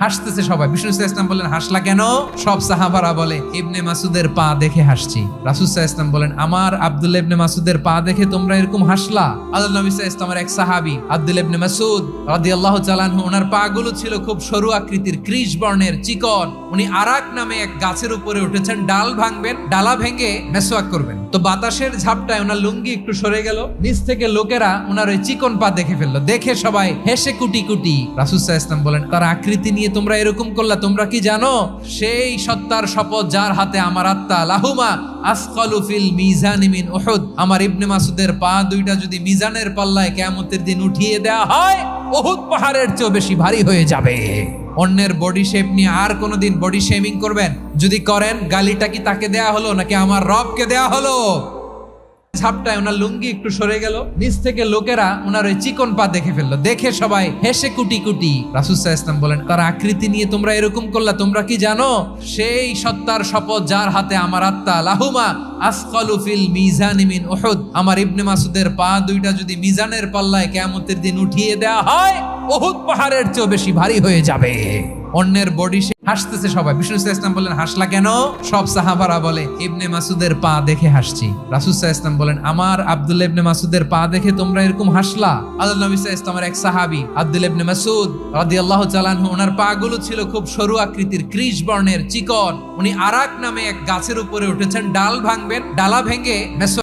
হাসতেছে সবাই। বিষ্ণু সাল্লাল্লাহু আলাইহি ওয়াসাল্লাম বলেন, হাসলা কেন? সব সাহাবারা বলে, ইবনে মাসুদের পা দেখে হাসছি। রাসূল সাল্লাল্লাহু আলাইহি ওয়াসাল্লাম বলেন, আমার আব্দুল্লাহ ইবনে মাসুদের পা দেখে তোমরা এরকম হাসলা? আল্লাহর নবী সাল্লাল্লাহু আলাইহি ওয়াসাল্লামের এক সাহাবী আব্দুল্লাহ ইবনে মাসউদ রাদিয়াল্লাহু তাআলা আনহু, ওনার পা গুলো ছিল খুব সরু আকৃতির, কৃষ বর্ণের, চিকন। উনি আরাক নামে এক গাছের উপরে উঠেছেন, ডাল ভাঙবেন, ডালা ভেঙে মেসওয়াক করবেন। তো বাতাসের ঝাপটায় ওনার লুঙ্গি একটু সরে গেল, নিচ থেকে লোকেরা ওনার ওই চিকন পা দেখে ফেললো। দেখে সবাই হেসে কুটি কুটি। রাসূল সাল্লাল্লাহু আলাইহি ওয়াসাল্লাম বলেন, তার আকৃতি নিয়ে তোমরা এরকম করলা, তোমরা কি জানো সেই সত্তার শপথ যার হাতে আমার আত্মা, লাহুমা আসকালু ফিল মিজানি মিন উহুদ, আমার ইবনে মাসুদের পা দুইটা যদি মিজানের পাল্লায় কিয়ামতের দিন উঠিয়ে দেওয়া হয়, উহুদ পাহাড়ের চেয়েও বেশি ভারী হয়ে যাবে। অন্যের বডি শেপ নিয়ে আর কোনোদিন বডি শেমিং করবেন? যদি করেন, গালিটা কি তাকে দেয়া হলো নাকি আমার রবকে দেয়া হলো? ঝাপটায় ওনার লুঙ্গি একটু সরে গেল, নিচ থেকে লোকেরা ওনার ওই চিকন পা দেখে ফেললো। দেখে সবাই হেসে কুটি কুটি। রাসূল সাল্লাল্লাহু আলাইহি ওয়াসাল্লাম বলেন, তার আকৃতি নিয়ে তোমরা এরকম করলা, তোমরা কি জানো সেই সত্তার শপথ যার হাতে আমার আত্মা, লাহুমা আসকালু ফিল মিজানি মিন উহুদ, আমার ইবনে মাসুদের পা দুইটা যদি মিজানের পাল্লায় কিয়ামতের দিন উঠিয়ে দেওয়া হয়, উহুদ পাহাড়ের চেয়েও বেশি ভারী হয়ে যাবে। অন্যের বডি হাসতেছে সবাই। বিষ্ণু সাল্লাল্লাহু আলাইহি ওয়াসাল্লাম বলেন, হাসলা কেন? সব সাহাবারা বলে, ইবনে মাসুদের পা দেখে হাসছি। রাসূল সাল্লাল্লাহু আলাইহি ওয়াসাল্লাম বলেন, আমার আব্দুল্লাহ ইবনে মাসুদের পা দেখে তোমরা এরকম হাসলা? আল্লাহর নবী সাল্লাল্লাহু আলাইহি ওয়াসাল্লামের এক সাহাবী আব্দুল্লাহ ইবনে মাসউদ রাদিয়াল্লাহু তাআলা আনহু, ওনার পা গুলো ছিল খুব সরু আকৃতির, কৃষ বর্ণের, চিকন। উনি আরাক নামে এক গাছের উপরে উঠেছেন, ডাল ভাঙবেন, ডালা ভেঙে